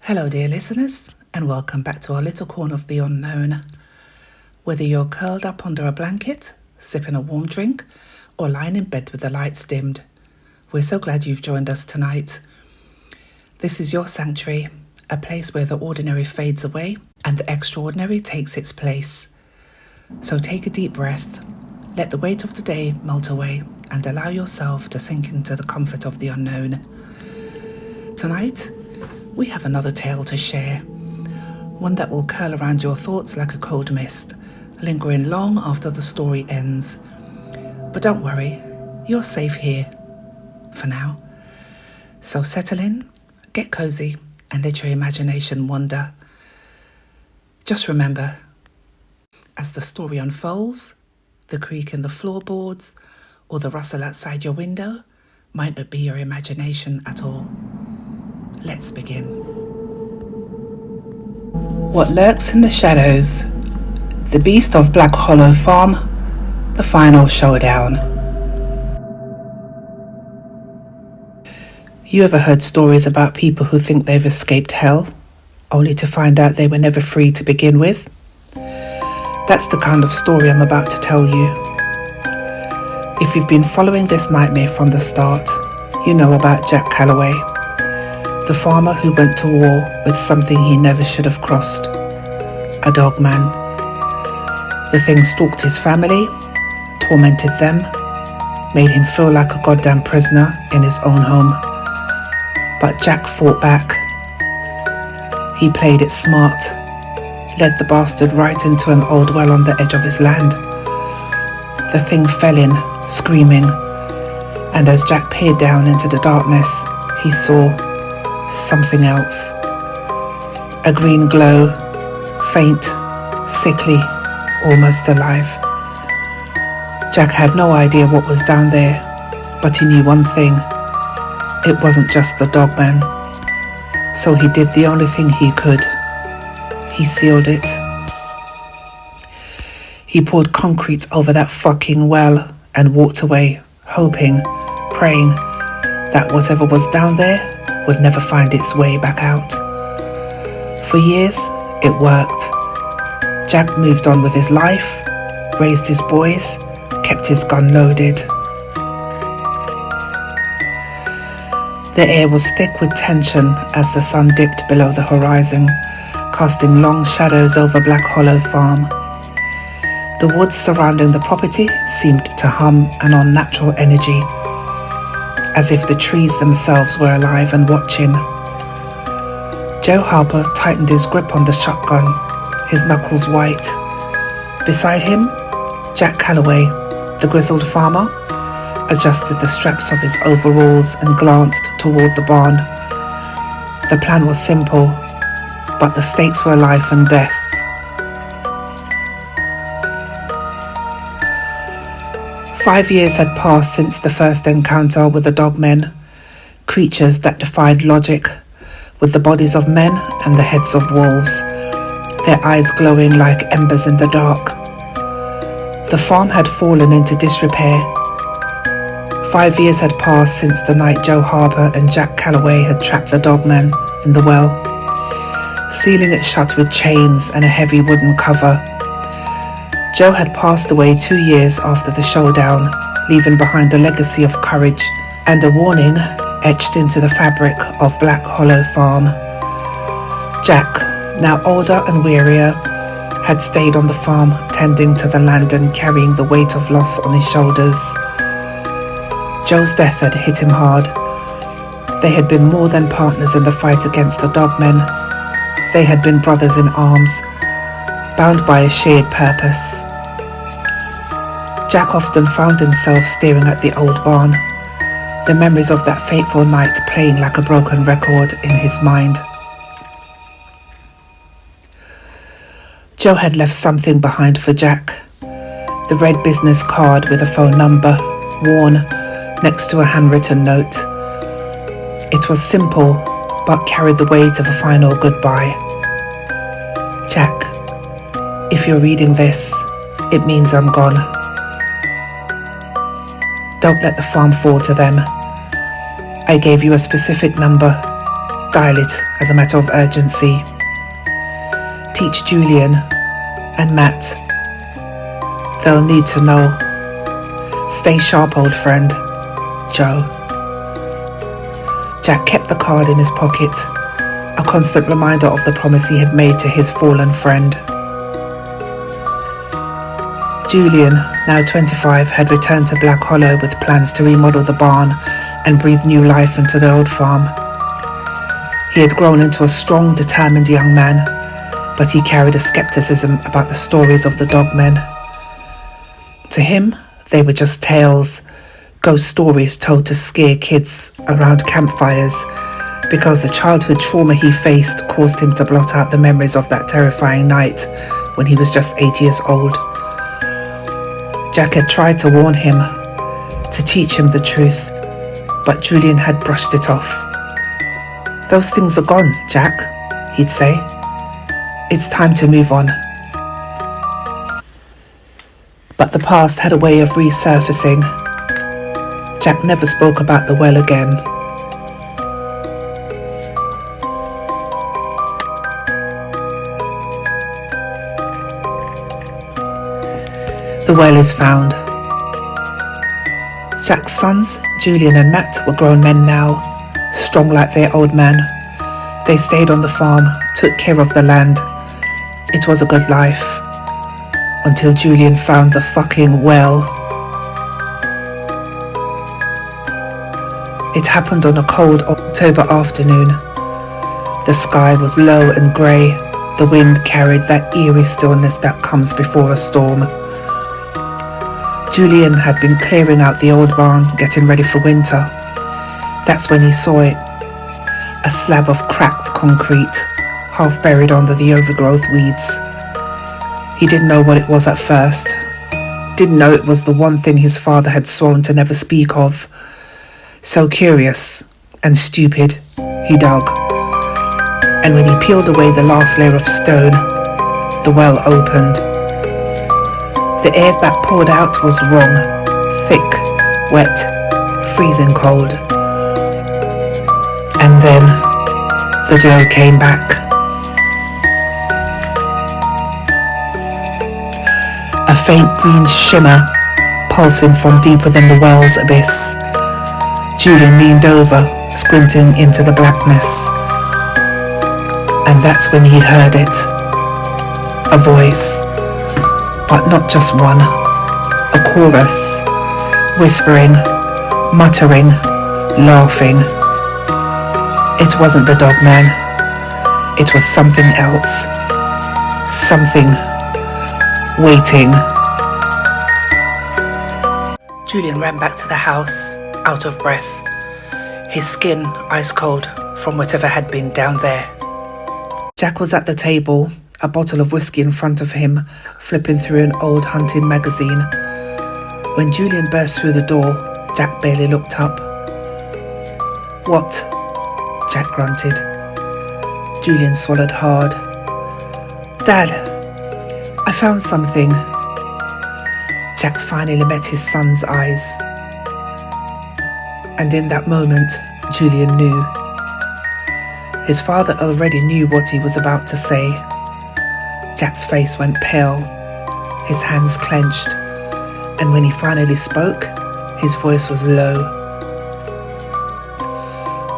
Hello dear listeners, and welcome back to our little corner of the unknown. Whether you're curled up under a blanket, sipping a warm drink, or lying in bed with the lights dimmed, we're so glad you've joined us tonight. This is your sanctuary, a place where the ordinary fades away and the extraordinary takes its place. So take a deep breath, let the weight of the day melt away, and allow yourself to sink into the comfort of the unknown. Tonight, we have another tale to share, one that will curl around your thoughts like a cold mist, lingering long after the story ends. But don't worry, you're safe here, for now. So settle in, get cozy, and let your imagination wander. Just remember, as the story unfolds, the creak in the floorboards or the rustle outside your window might not be your imagination at all. Let's begin. What lurks in the shadows? The beast of Black Hollow Farm, the final showdown. You ever heard stories about people who think they've escaped hell, only to find out they were never free to begin with? That's the kind of story I'm about to tell you. If you've been following this nightmare from the start, you know about Jack Calloway, the farmer who went to war with something he never should have crossed, a dogman. The thing stalked his family, tormented them, made him feel like a goddamn prisoner in his own home. But Jack fought back. He played it smart, led the bastard right into an old well on the edge of his land. The thing fell in, screaming, and as Jack peered down into the darkness, he saw something else. A green glow, faint, sickly, almost alive. Jack had no idea what was down there, but he knew one thing. It wasn't just the dogman. So he did the only thing he could. He sealed it. He poured concrete over that fucking well and walked away, hoping, praying that whatever was down there would never find its way back out. For years, it worked. Jack moved on with his life, raised his boys, kept his gun loaded. The air was thick with tension as the sun dipped below the horizon, casting long shadows over Black Hollow Farm. The woods surrounding the property seemed to hum an unnatural energy, as if the trees themselves were alive and watching. Joe Harper tightened his grip on the shotgun, his knuckles white. Beside him, Jack Calloway, the grizzled farmer, adjusted the straps of his overalls and glanced toward the barn. The plan was simple, but the stakes were life and death. 5 years had passed since the first encounter with the dogmen, creatures that defied logic, with the bodies of men and the heads of wolves, their eyes glowing like embers in the dark. The farm had fallen into disrepair. 5 years had passed since the night Joe Harper and Jack Calloway had trapped the dogman in the well, sealing it shut with chains and a heavy wooden cover. Joe had passed away 2 years after the showdown, leaving behind a legacy of courage and a warning etched into the fabric of Black Hollow Farm. Jack, now older and wearier, had stayed on the farm, tending to the land and carrying the weight of loss on his shoulders. Joe's death had hit him hard. They had been more than partners in the fight against the dogmen. They had been brothers in arms, bound by a shared purpose. Jack often found himself staring at the old barn, the memories of that fateful night playing like a broken record in his mind. Joe had left something behind for Jack, the red business card with a phone number, worn next to a handwritten note. It was simple, but carried the weight of a final goodbye. Jack, if you're reading this, it means I'm gone. Don't let the farm fall to them. I gave you a specific number. Dial it as a matter of urgency. Teach Julian and Matt. They'll need to know. Stay sharp, old friend. Joe. Jack kept the card in his pocket, a constant reminder of the promise he had made to his fallen friend. Julian, now 25, had returned to Black Hollow with plans to remodel the barn and breathe new life into the old farm. He had grown into a strong, determined young man, but he carried a skepticism about the stories of the Dogmen. To him, they were just tales, ghost stories told to scare kids around campfires, because the childhood trauma he faced caused him to blot out the memories of that terrifying night when he was just 8 years old. Jack had tried to warn him, to teach him the truth, but Julian had brushed it off. "Those things are gone, Jack," he'd say. "It's time to move on." But the past had a way of resurfacing. Jack never spoke about the well again. The well is found. Jack's sons, Julian and Matt, were grown men now, strong like their old man. They stayed on the farm, took care of the land. It was a good life. Until Julian found the fucking well. It happened on a cold October afternoon. The sky was low and grey. The wind carried that eerie stillness that comes before a storm. Julian had been clearing out the old barn, getting ready for winter. That's when he saw it. A slab of cracked concrete, half buried under the overgrowth weeds. He didn't know what it was at first. Didn't know it was the one thing his father had sworn to never speak of. So curious and stupid, he dug. And when he peeled away the last layer of stone, the well opened. The air that poured out was wrong, thick, wet, freezing cold. And then the glow came back. A faint green shimmer pulsing from deep within the well's abyss. Julian leaned over, squinting into the blackness. And that's when he heard it. A voice. But not just one, a chorus, whispering, muttering, laughing. It wasn't the Dogman. It was something else. Something waiting. Julian ran back to the house, out of breath, his skin ice cold from whatever had been down there. Jack was at the table, a bottle of whiskey in front of him, flipping through an old hunting magazine. When Julian burst through the door, Jack barely looked up. "What?" Jack grunted. Julian swallowed hard. "Dad, I found something." Jack finally met his son's eyes. And in that moment, Julian knew. His father already knew what he was about to say. Jack's face went pale, his hands clenched, and when he finally spoke, his voice was low.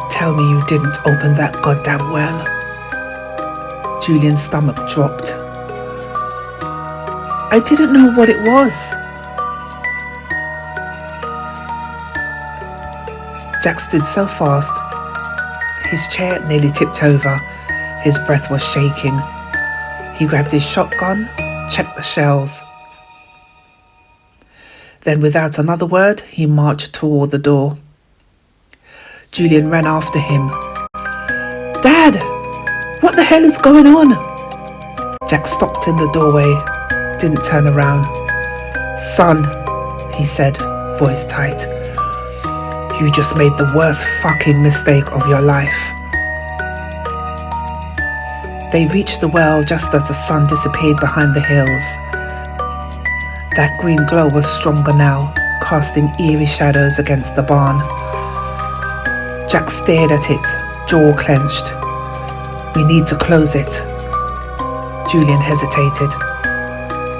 "Tell me you didn't open that goddamn well." Julian's stomach dropped. "I didn't know what it was." Jack stood so fast, his chair nearly tipped over, his breath was shaking. He grabbed his shotgun, checked the shells. Then without another word, he marched toward the door. Julian ran after him. "Dad, what the hell is going on?" Jack stopped in the doorway, didn't turn around. "Son," he said, voice tight, "you just made the worst fucking mistake of your life." They reached the well just as the sun disappeared behind the hills. That green glow was stronger now, casting eerie shadows against the barn. Jack stared at it, jaw clenched. We need to close it. Julian hesitated.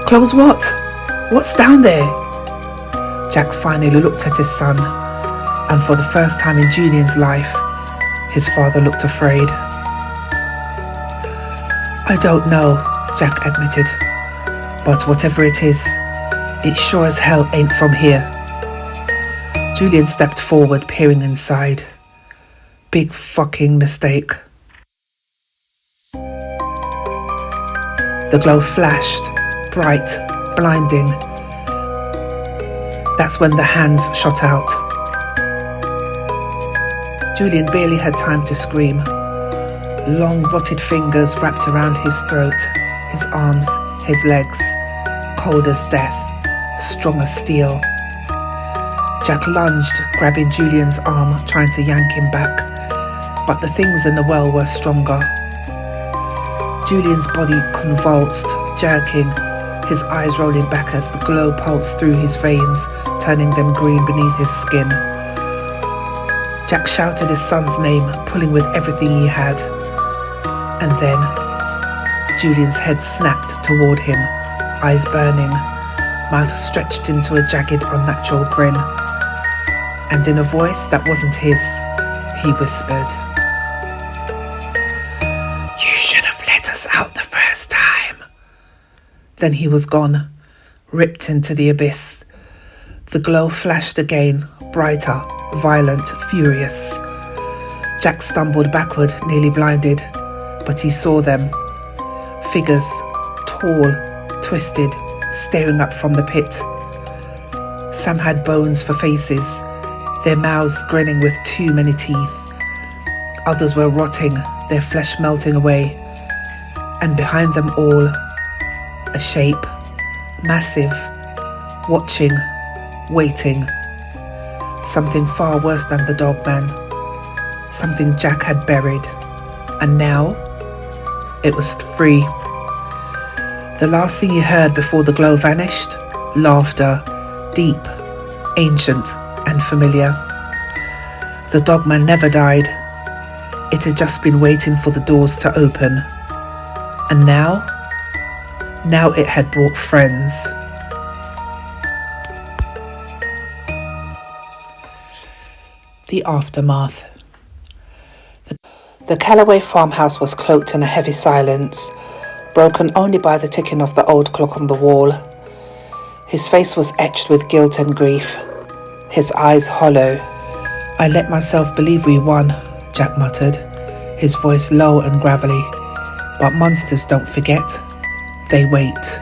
Close what? What's down there? Jack finally looked at his son, and for the first time in Julian's life, his father looked afraid. I don't know, Jack admitted, but whatever it is, it sure as hell ain't from here. Julian stepped forward, peering inside. Big fucking mistake. The glow flashed, bright, blinding. That's when the hands shot out. Julian barely had time to scream. Long rotted fingers wrapped around his throat, his arms, his legs, cold as death, strong as steel. Jack lunged, grabbing Julian's arm, trying to yank him back, but the things in the well were stronger. Julian's body convulsed, jerking, his eyes rolling back as the glow pulsed through his veins, turning them green beneath his skin. Jack shouted his son's name, pulling with everything he had. And then Julian's head snapped toward him, eyes burning, mouth stretched into a jagged, unnatural grin. And in a voice that wasn't his, he whispered, "You should have let us out the first time." Then he was gone, ripped into the abyss. The glow flashed again, brighter, violent, furious. Jack stumbled backward, nearly blinded, but he saw them. Figures, tall, twisted, staring up from the pit. Some had bones for faces, their mouths grinning with too many teeth. Others were rotting, their flesh melting away. And behind them all, a shape, massive, watching, waiting. Something far worse than the Dogman. Something Jack had buried. And now, it was free. The last thing he heard before the glow vanished, laughter, deep, ancient, and familiar. The Dogman never died. It had just been waiting for the doors to open. And now it had brought friends. The aftermath. The Calloway farmhouse was cloaked in a heavy silence, broken only by the ticking of the old clock on the wall. His face was etched with guilt and grief, his eyes hollow. "I let myself believe we won," Jack muttered, his voice low and gravelly. "But monsters don't forget. They wait."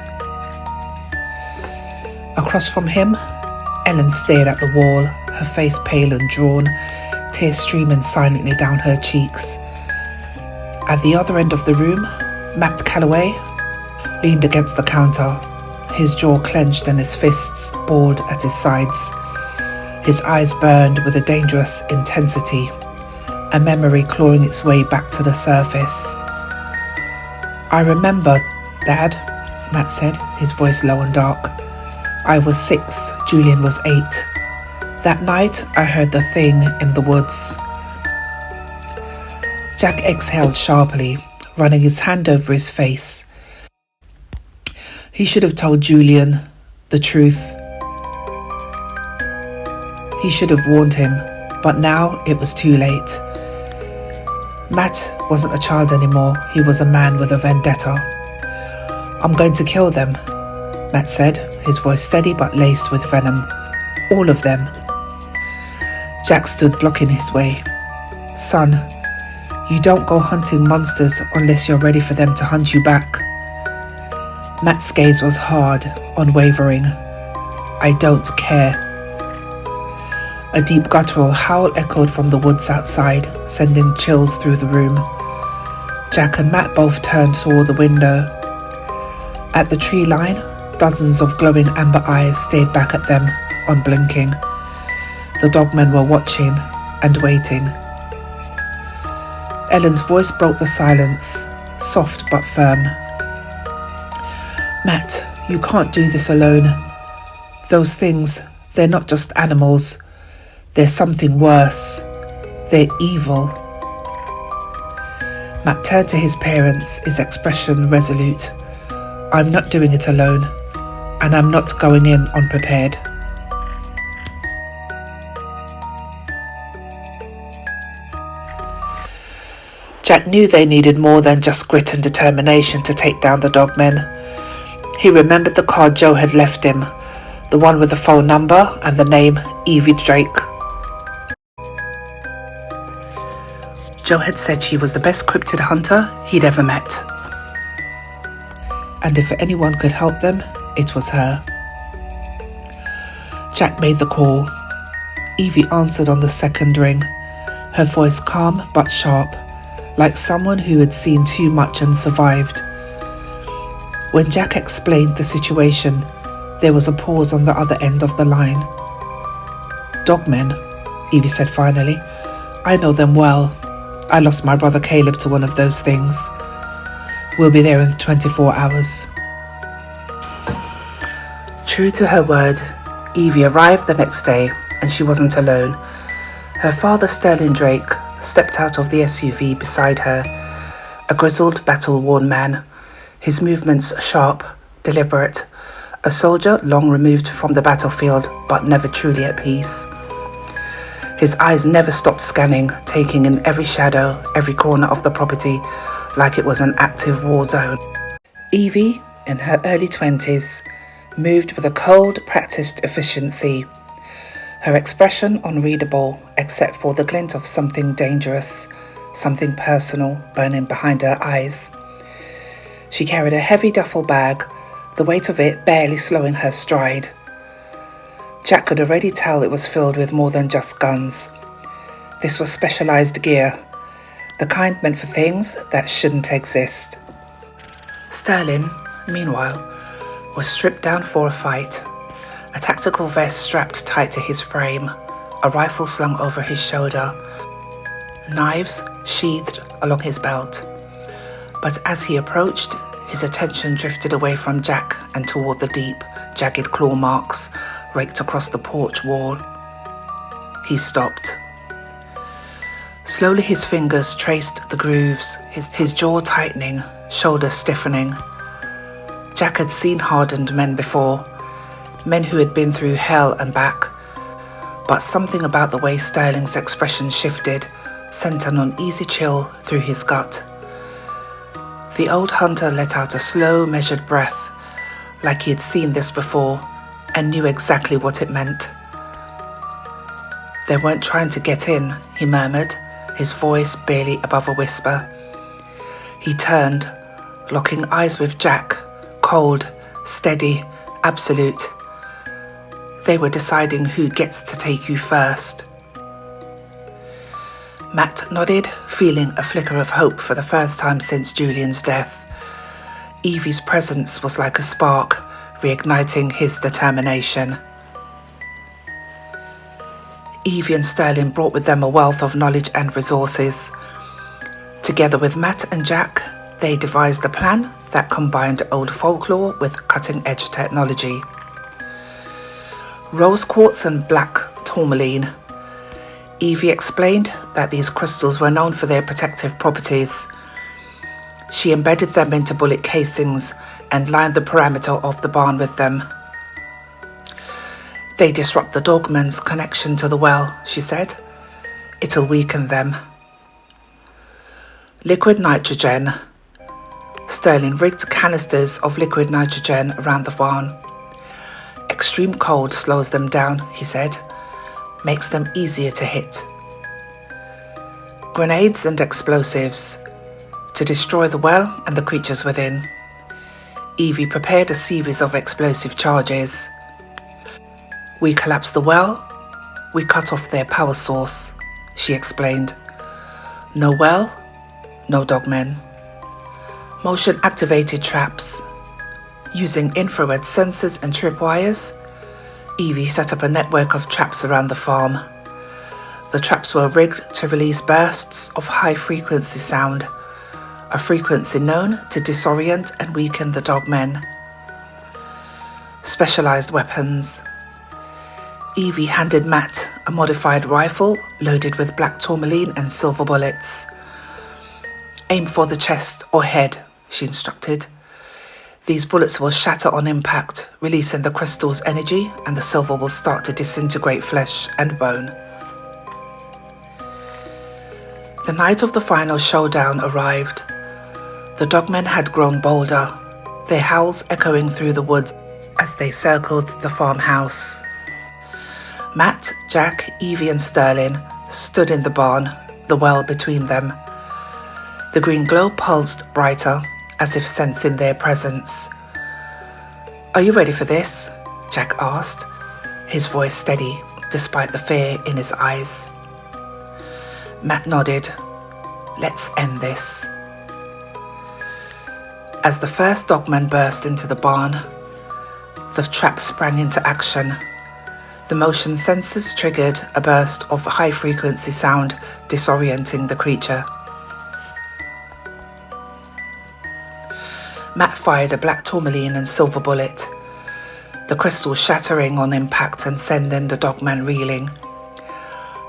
Across from him, Ellen stared at the wall, her face pale and drawn, tears streaming silently down her cheeks. At the other end of the room, Matt Calloway leaned against the counter, his jaw clenched and his fists balled at his sides. His eyes burned with a dangerous intensity, a memory clawing its way back to the surface. "I remember, Dad," Matt said, his voice low and dark. "I was 6, Julian was 8. That night, I heard the thing in the woods." Jack exhaled sharply, running his hand over his face. He should have told Julian the truth. He should have warned him, but now it was too late. Matt wasn't a child anymore, he was a man with a vendetta. "I'm going to kill them," Matt said, his voice steady but laced with venom. "All of them." Jack stood blocking his way. "Son, you don't go hunting monsters unless you're ready for them to hunt you back." Matt's gaze was hard, unwavering. "I don't care." A deep guttural howl echoed from the woods outside, sending chills through the room. Jack and Matt both turned toward the window. At the tree line, dozens of glowing amber eyes stared back at them, unblinking. The Dogmen were watching and waiting. Ellen's voice broke the silence, soft but firm. "Matt, you can't do this alone. Those things, they're not just animals. There's something worse. They're evil." Matt turned to his parents, his expression resolute. I'm not doing it alone, and I'm not going in unprepared. Jack knew they needed more than just grit and determination to take down the Dogmen. He remembered the card Joe had left him, the one with the phone number and the name Evie Drake. Joe had said she was the best cryptid hunter he'd ever met. And if anyone could help them, it was her. Jack made the call. Evie answered on the second ring, her voice calm but sharp, like someone who had seen too much and survived. When Jack explained the situation, there was a pause on the other end of the line. Dogmen, Evie said finally. I know them well. I lost my brother Caleb to one of those things. We'll be there in 24 hours. True to her word, Evie arrived the next day, and she wasn't alone. Her father, Sterling Drake, stepped out of the SUV beside her, a grizzled, battle-worn man, his movements sharp, deliberate, a soldier long removed from the battlefield but never truly at peace. His eyes never stopped scanning, taking in every shadow, every corner of the property, like it was an active war zone. Evie, in her early 20s, moved with a cold, practiced efficiency. Her expression unreadable, except for the glint of something dangerous, something personal burning behind her eyes. She carried a heavy duffel bag, the weight of it barely slowing her stride. Jack could already tell it was filled with more than just guns. This was specialized gear, the kind meant for things that shouldn't exist. Sterling, meanwhile, was stripped down for a fight. A tactical vest strapped tight to his frame, a rifle slung over his shoulder, knives sheathed along his belt. But as he approached, his attention drifted away from Jack and toward the deep, jagged claw marks raked across the porch wall. He stopped. Slowly his fingers traced the grooves, his jaw tightening, shoulders stiffening. Jack had seen hardened men before, men who had been through hell and back, but something about the way Sterling's expression shifted sent an uneasy chill through his gut. The old hunter let out a slow, measured breath, like he had seen this before and knew exactly what it meant. They weren't trying to get in, he murmured, his voice barely above a whisper. He turned, locking eyes with Jack, cold, steady, absolute. They were deciding who gets to take you first. Matt nodded, feeling a flicker of hope for the first time since Julian's death. Evie's presence was like a spark, reigniting his determination. Evie and Sterling brought with them a wealth of knowledge and resources. Together with Matt and Jack, they devised a plan that combined old folklore with cutting-edge technology. Rose quartz and black tourmaline. Evie explained that these crystals were known for their protective properties. She embedded them into bullet casings and lined the perimeter of the barn with them. They disrupt the Dogman's connection to the well, she said. It'll weaken them. Liquid nitrogen. Sterling rigged canisters of liquid nitrogen around the barn. Extreme cold slows them down, he said, makes them easier to hit. Grenades and explosives to destroy the well and the creatures within. Evie prepared a series of explosive charges. We collapse the well, we cut off their power source, she explained. No well, no Dogmen. Motion-activated traps. Using infrared sensors and tripwires, Evie set up a network of traps around the farm. The traps were rigged to release bursts of high-frequency sound, a frequency known to disorient and weaken the Dogmen. Specialized weapons. Evie handed Matt a modified rifle loaded with black tourmaline and silver bullets. Aim for the chest or head, she instructed. These bullets will shatter on impact, releasing the crystal's energy, and the silver will start to disintegrate flesh and bone. The night of the final showdown arrived. The dogmen had grown bolder, their howls echoing through the woods as they circled the farmhouse. Matt, Jack, Evie and Sterling stood in the barn, the well between them. The green glow pulsed brighter, as if sensing their presence. "Are you ready for this?" Jack asked, his voice steady despite the fear in his eyes. Matt nodded. "Let's end this." As the first dogman burst into the barn, the trap sprang into action. The motion sensors triggered a burst of high-frequency sound, disorienting the creature. Matt fired a black tourmaline and silver bullet, the crystal shattering on impact and sending the dogman reeling.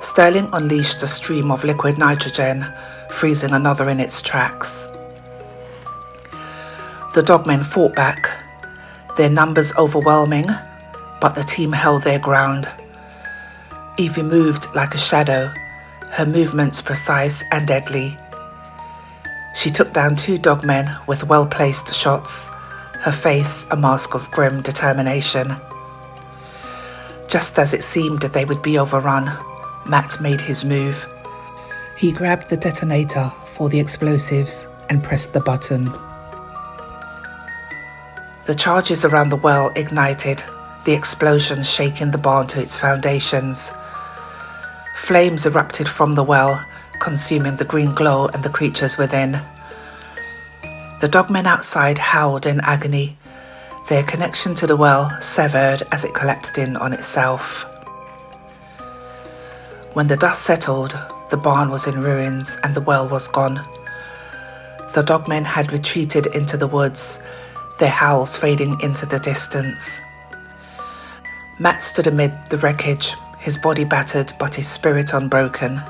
Sterling unleashed a stream of liquid nitrogen, freezing another in its tracks. The dogmen fought back, their numbers overwhelming, but the team held their ground. Evie moved like a shadow, her movements precise and deadly. She took down 2 dogmen with well-placed shots, her face a mask of grim determination. Just as it seemed that they would be overrun, Matt made his move. He grabbed the detonator for the explosives and pressed the button. The charges around the well ignited, the explosion shaking the barn to its foundations. Flames erupted from the well, consuming the green glow and the creatures within. The dogmen outside howled in agony, their connection to the well severed as it collapsed in on itself. When the dust settled, the barn was in ruins and the well was gone. The dogmen had retreated into the woods, their howls fading into the distance. Matt stood amid the wreckage, his body battered but his spirit unbroken.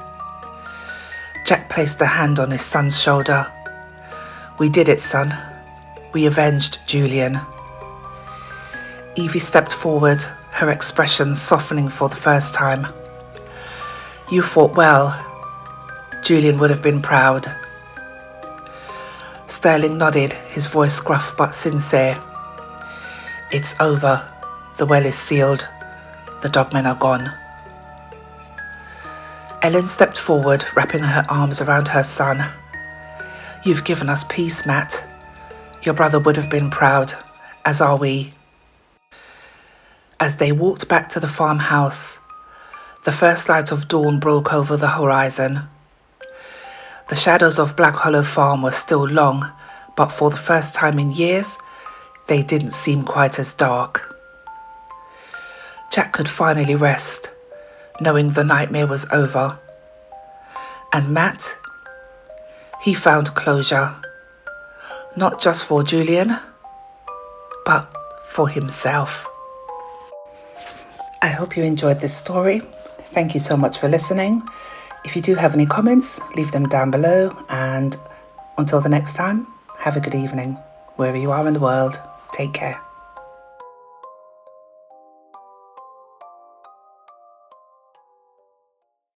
Jack placed a hand on his son's shoulder. "We did it, son. We avenged Julian." Evie stepped forward, her expression softening for the first time. "You fought well. Julian would have been proud." Sterling nodded, his voice gruff but sincere. "It's over. The well is sealed. The dogmen are gone." Ellen stepped forward, wrapping her arms around her son. "You've given us peace, Matt. Your brother would have been proud, as are we." As they walked back to the farmhouse, the first light of dawn broke over the horizon. The shadows of Black Hollow Farm were still long, but for the first time in years, they didn't seem quite as dark. Jack could finally rest, knowing the nightmare was over. And Matt, he found closure, not just for Julian, but for himself. I hope you enjoyed this story. Thank you so much for listening. If you do have any comments, leave them down below, and until the next time, have a good evening. Wherever you are in the world, take care.